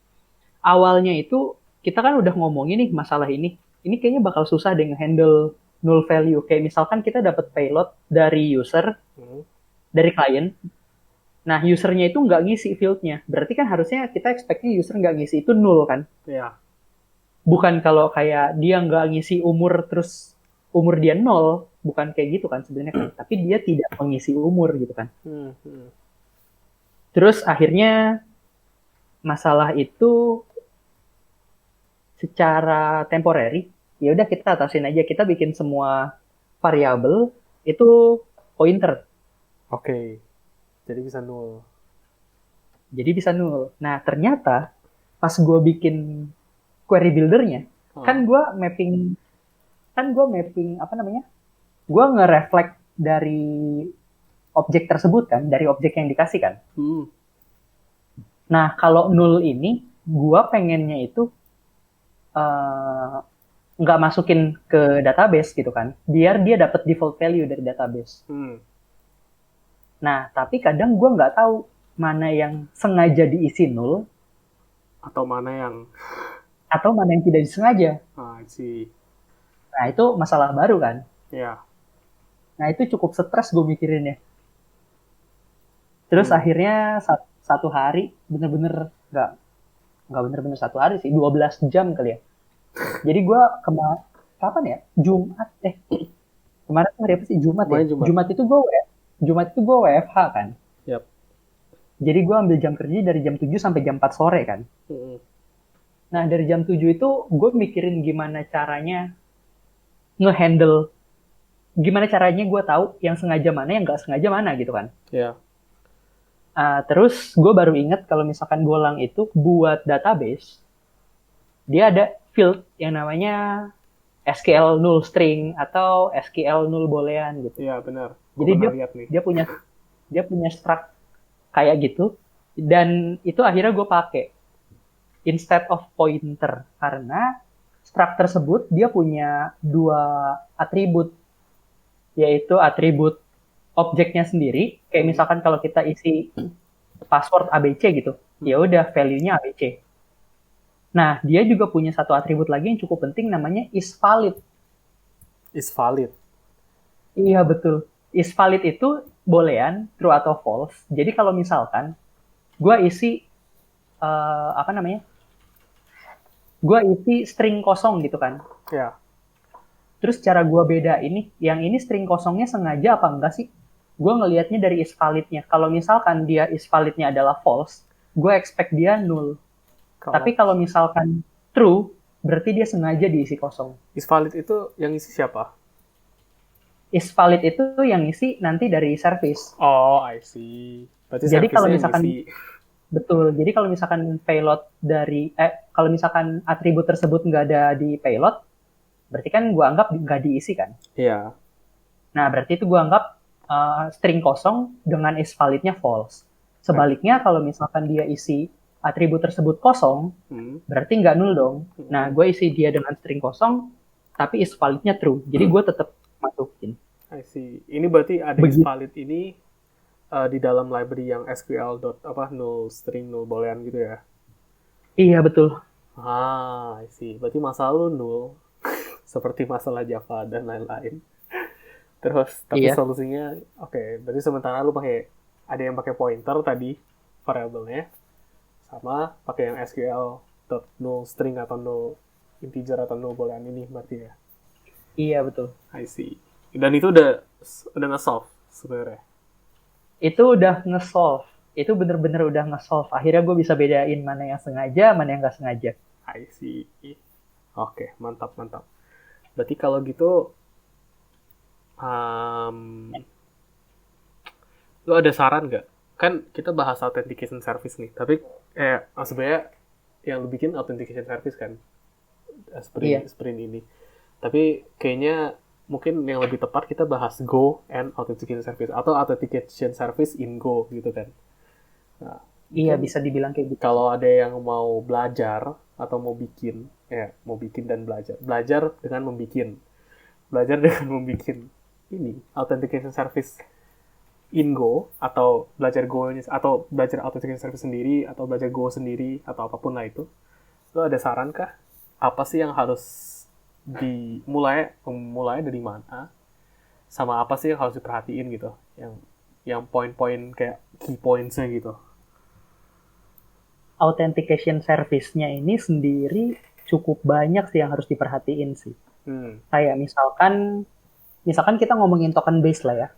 Awalnya itu kita kan udah ngomongin nih masalah ini. Ini kayaknya bakal susah deh nge-handle null value. Kayak misalkan kita dapat payload dari user, Hmm. dari klien. Nah, usernya itu nggak ngisi fieldnya. Berarti kan harusnya kita expect-nya user nggak ngisi itu null kan? Iya. Bukan kalau kayak dia nggak ngisi umur terus umur dia nol. Bukan kayak gitu kan sebenarnya kan. Tapi dia tidak mengisi umur gitu kan. Hmm. Hmm. Terus akhirnya masalah itu secara temporary, ya udah kita atasin aja, kita bikin semua variabel itu pointer, Oke. Jadi bisa nol. jadi bisa null. Nah ternyata pas gue bikin query buildernya, Ah. kan gue mapping apa namanya, gue nge-reflect dari objek tersebut kan, dari objek yang dikasih kan. Hmm. Nah kalau null ini gue pengennya itu eh, nggak masukin ke database gitu kan, biar dia dapat default value dari database. Hmm. Nah, tapi kadang gue nggak tahu mana yang sengaja diisi null Atau mana yang atau mana yang tidak disengaja. si Nah, itu masalah baru kan. ya. Nah, itu cukup stres gue mikirinnya. Terus Hmm. akhirnya satu hari bener-bener nggak. nggak bener-bener 1 hari sih, 12 jam kali ya. Jadi gue kapan ya? Kemarin hari apa sih? Jumat ya? Kemarin Jumat. Jumat itu gue WFH kan. Yap. Jadi gue ambil jam kerja dari jam 7 sampai jam 4 sore kan. Mm-mm. Nah dari jam 7 itu gue mikirin ngehandle gimana caranya gue tahu yang sengaja mana yang nggak sengaja mana gitu kan. Ya. Terus gue baru inget kalau misalkan Golang itu buat database, dia ada field yang namanya SQL null string atau SQL null boolean gitu. Iya, benar. Jadi Pernah lihat nih. dia punya struct kayak gitu, dan itu akhirnya gue pakai instead of pointer karena struct tersebut dia punya 2 atribut, yaitu atribut objeknya sendiri, kayak misalkan kalau kita isi password ABC gitu, ya udah value-nya ABC. Nah, dia juga punya satu atribut lagi yang cukup penting namanya isValid. Is valid. Iya, betul. IsValid itu boolean, true atau false. Jadi kalau misalkan gue isi gue isi string kosong gitu kan. Ya. Terus cara gue beda ini, yang ini string kosongnya sengaja apa enggak sih? Gue ngelihatnya dari isValidnya. Kalau misalkan dia isValidnya adalah false, gue expect dia null. Tapi kalau misalkan true, berarti dia sengaja diisi kosong. Is valid itu yang isi siapa? IsValid itu yang isi nanti dari service. Oh, I see. Berarti Jadi kalau service-nya misalkan yang isi. betul, jadi kalau misalkan kalau misalkan atribut tersebut nggak ada di payload, berarti kan gue anggap nggak diisi kan. Iya. Nah, berarti itu gue anggap string kosong dengan isValidnya false. Sebaliknya, kalau misalkan dia isi atribut tersebut kosong, berarti nggak null dong. Nah, gue isi dia dengan string kosong, tapi isValidnya true. Jadi gue tetap masukin. I see. Ini berarti ada isValid ini di dalam library yang SQL null string null boolean gitu ya? Iya, betul. I see. Berarti masalah lu null. Seperti masalah Java dan lain-lain. Terus, tapi solusinya, berarti sementara lu ada yang pakai pointer tadi, variabelnya, sama pakai yang SQL null string atau null integer atau null boolean ini berarti ya? Iya, betul. I see. Dan itu udah nge-solve sebenarnya? Itu udah nge-solve. Itu bener-bener udah nge-solve. Akhirnya gue bisa bedain mana yang sengaja, mana yang nggak sengaja. I see. Oke, mantap. Berarti kalau gitu, lu ada saran nggak? Kan kita bahas authentication service nih, tapi sebenarnya yang lu bikin authentication service kan, sprint ini. Tapi kayaknya mungkin yang lebih tepat kita bahas Go and authentication service atau authentication service in Go gitu kan. Nah, iya, bisa dibilang kayak gitu. Kalau ada yang mau belajar atau mau bikin dan belajar dengan membikin ini authentication service in Go, atau belajar Go atau belajar authentication service sendiri atau belajar Go sendiri atau apapun lah itu, lo ada saran kah? Apa sih yang harus mulai dari mana, sama apa sih yang harus diperhatiin gitu, yang poin-poin kayak key points-nya gitu. Authentication service-nya ini sendiri cukup banyak sih yang harus diperhatiin sih. Kayak misalkan kita ngomongin token base lah ya.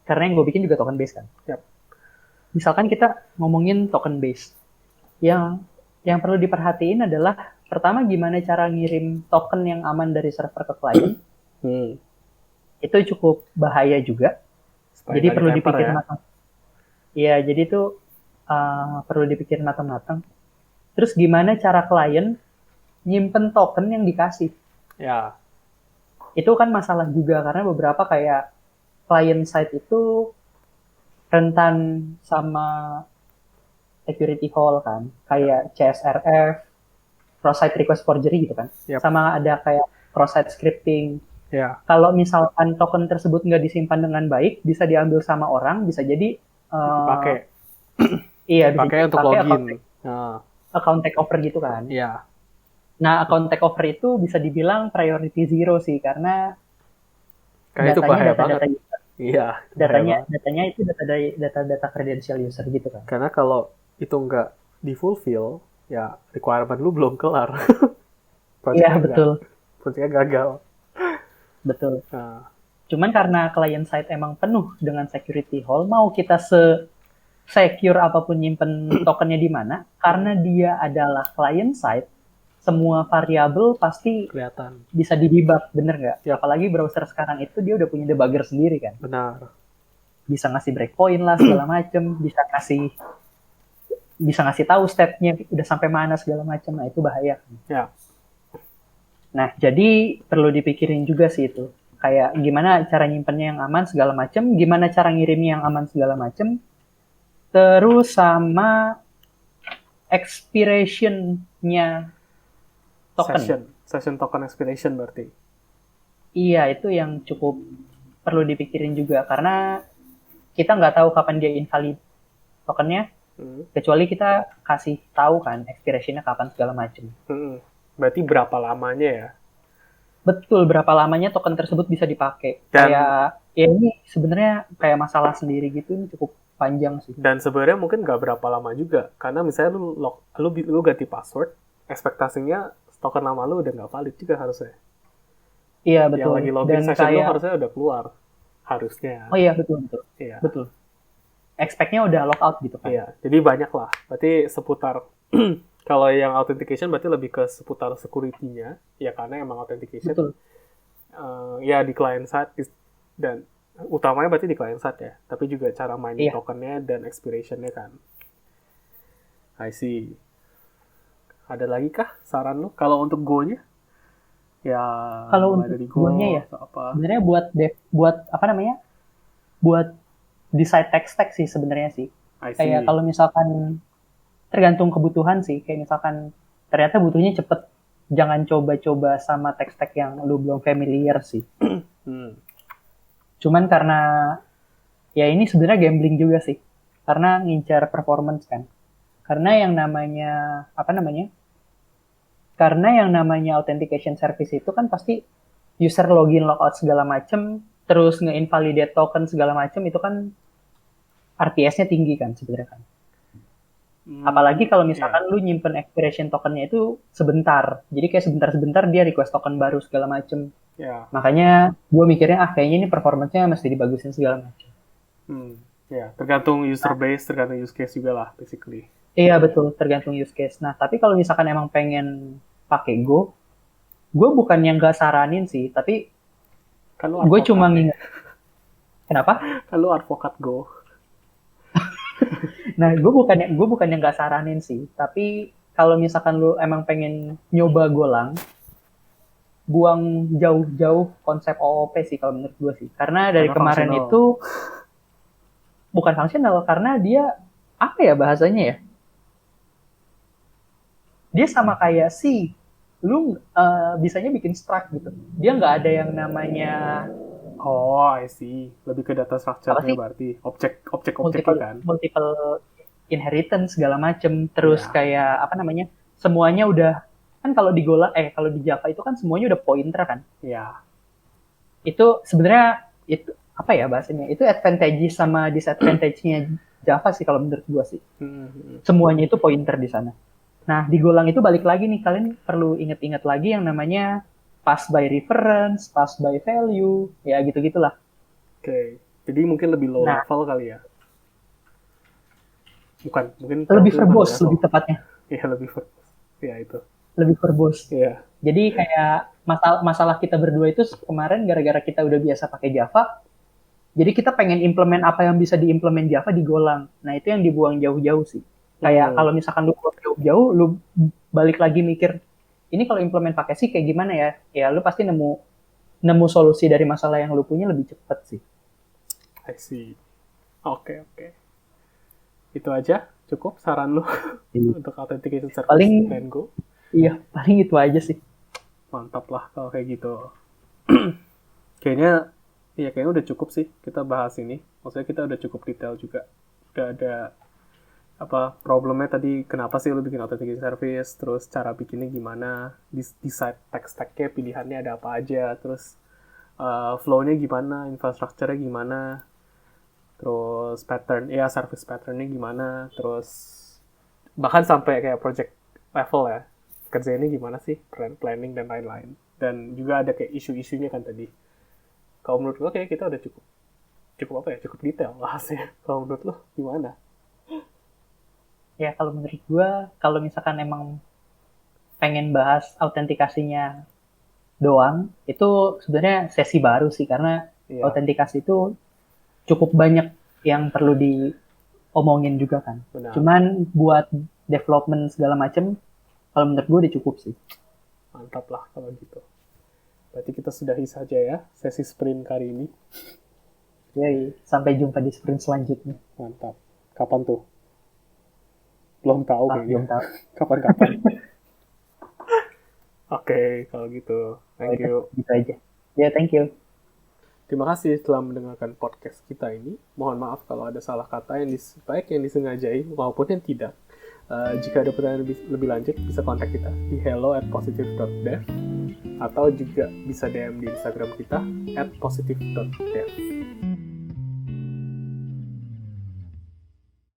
Karena yang gue bikin juga token base kan. Yep. Misalkan kita ngomongin token base, yang perlu diperhatiin adalah pertama gimana cara ngirim token yang aman dari server ke klien. Itu cukup bahaya juga. Jadi perlu dipikir matang. Iya, jadi itu perlu dipikir matang-matang. Terus gimana cara klien nyimpen token yang dikasih? Ya. Itu kan masalah juga karena beberapa kayak client side itu rentan sama security hole kan, kayak CSRF, cross-site request forgery gitu kan. Yep. Sama ada kayak cross-site scripting. Yeah. Kalau misalkan token tersebut nggak disimpan dengan baik, bisa diambil sama orang, bisa jadi dipakai. Iya, bisa dipakai untuk login. Account takeover gitu kan. Iya. Yeah. Nah, account takeover itu bisa dibilang priority zero sih, karena itu bahaya banget. Datanya itu data credential user gitu kan. Karena kalau itu nggak di fulfill, ya requirement lu belum kelar. Iya, betul. Projectnya gagal. Betul. Nah, Cuman karena client side emang penuh dengan security hole, mau kita secure apapun nyimpen tokennya di mana, karena dia adalah client side, semua variabel pasti kelihatan. bisa di-debug, bener nggak? Yap. Apalagi browser sekarang itu dia udah punya debugger sendiri kan. Benar. Bisa ngasih breakpoint lah segala macem, bisa ngasih tahu stepnya udah sampai mana segala macem. Nah itu bahaya. Ya. Nah jadi perlu dipikirin juga sih itu. Kayak gimana cara nyimpennya yang aman segala macem, gimana cara ngirimnya yang aman segala macem. Terus sama expiration-nya token. Session token expiration berarti. Iya, itu yang cukup perlu dipikirin juga. Karena kita nggak tahu kapan dia invalid tokennya, kecuali kita kasih tahu kan expiration-nya kapan segala macam. Berarti berapa lamanya ya? Betul, berapa lamanya token tersebut bisa dipakai. Kayak, ya ini sebenarnya kayak masalah sendiri gitu, ini cukup panjang sih. Dan sebenarnya mungkin nggak berapa lama juga, karena misalnya lu ganti password, ekspektasinya token lama lu udah nggak valid juga harusnya. Iya betul. Yang lagi login session lu harusnya udah keluar, harusnya. Oh iya betul. Iya. Betul. Expect-nya udah logout gitu kan. Iya, jadi banyak lah. Berarti seputar kalau yang authentication berarti lebih ke seputar security-nya, ya karena emang authentication. Betul. Ya di client side dan utamanya berarti di client side ya, tapi juga cara mining tokennya dan expiration-nya kan. I see. Ada lagi kah saran lu kalau untuk Go-nya? Ya, kalau untuk Go-nya ya, sebenarnya buat apa namanya? Buat decide text stack sih sebenarnya sih. Kayak kalau misalkan tergantung kebutuhan sih, kayak misalkan ternyata butuhnya cepet, jangan coba-coba sama text stack yang lu belum familiar sih. Cuman karena ya ini sebenarnya gambling juga sih, karena ngincar performance kan. Karena yang namanya authentication service itu kan pasti user login logout segala macem, terus nge-invalidate token segala macem, itu kan RPS-nya tinggi kan sebenarnya kan. Apalagi kalau misalkan lu nyimpen expiration tokennya itu sebentar, jadi kayak sebentar-sebentar dia request token baru segala macem. Makanya gue mikirnya kayaknya ini performance-nya mesti dibagusin segala macem. Ya, tergantung user base, tergantung use case juga lah basically. Iya betul, tergantung use case. Nah tapi kalau misalkan emang pengen pakai Go, gue bukan yang gak saranin sih, tapi kan gue cuma nginget. Kenapa? Kan lu advokat Go. Nah, gue bukan yang gak saranin sih, tapi kalau misalkan lu emang pengen nyoba Golang, buang jauh-jauh konsep OOP sih kalau menurut gue sih. Karena dari kemarin itu bukan fungsional, karena dia apa ya bahasanya ya? Dia sama kayak C, lu bisanya bikin struct gitu. Dia nggak ada yang namanya I see. Lebih ke data structure-nya berarti. Objek kan. Multiple inheritance segala macem. Terus kayak apa namanya? Semuanya udah kan kalau di kalau di Java itu kan semuanya udah pointer kan. Iya. Itu sebenarnya itu apa ya bahasanya? Itu advantage sama disadvantage-nya Java sih kalau menurut gua sih. Semuanya itu pointer di sana. Nah, di Golang itu balik lagi nih, kalian perlu inget-inget lagi yang namanya pass by reference, pass by value, ya gitu-gitulah. Oke. Jadi mungkin lebih low level kali ya? Bukan, mungkin lebih verbose lebih tepatnya. Iya, lebih verbose. Iya, itu. Lebih verbose. Iya. Jadi kayak masalah kita berdua itu kemarin gara-gara kita udah biasa pakai Java, jadi kita pengen implement apa yang bisa diimplement Java di Golang. Nah, itu yang dibuang jauh-jauh sih. Kayak kalau misalkan lu jauh-jauh, lu balik lagi mikir, ini kalau implement pakai sih kayak gimana ya? Ya lu pasti nemu solusi dari masalah yang lu punya lebih cepat sih. I see. Oke. Itu aja cukup saran lu untuk authentication service dan Go. Iya, paling itu aja sih. Mantap lah kalau kayak gitu. Kayaknya udah cukup sih kita bahas ini. Maksudnya kita udah cukup detail juga. Udah ada problemnya tadi, kenapa sih lu bikin authentication service, terus cara bikinnya gimana, decide text stack-nya pilihannya ada apa aja, terus flow-nya gimana, infrastructure-nya gimana, terus service pattern-nya gimana, terus bahkan sampai kayak project level ya, kerja ini gimana sih, planning dan lain-lain. Dan juga ada kayak isu-isunya kan tadi. Kalau menurut gue kayak kita udah cukup detail bahasnya. Kalau menurut lo gimana? Ya kalau menurut gue, kalau misalkan emang pengen bahas autentikasinya doang, itu sebenarnya sesi baru sih, karena autentikasi itu cukup banyak yang perlu diomongin juga kan. Benar. Cuman buat development segala macem, kalau menurut gue udah cukup sih. Mantap lah kalau gitu. Berarti kita sudahi saja ya sesi sprint kali ini. Yai, sampai jumpa di sprint selanjutnya. Mantap. Kapan tuh? Belum tahu kayaknya. Belum tahu. Kapan-kapan. Oke, kalau gitu. Thank you. Gitu aja. Ya, thank you. Terima kasih telah mendengarkan podcast kita ini. Mohon maaf kalau ada salah kata yang baik yang disengajai maupun yang tidak. Jika ada pertanyaan lebih lanjut, bisa kontak kita di hello@positive.dev atau juga bisa DM di Instagram kita @positive.dev.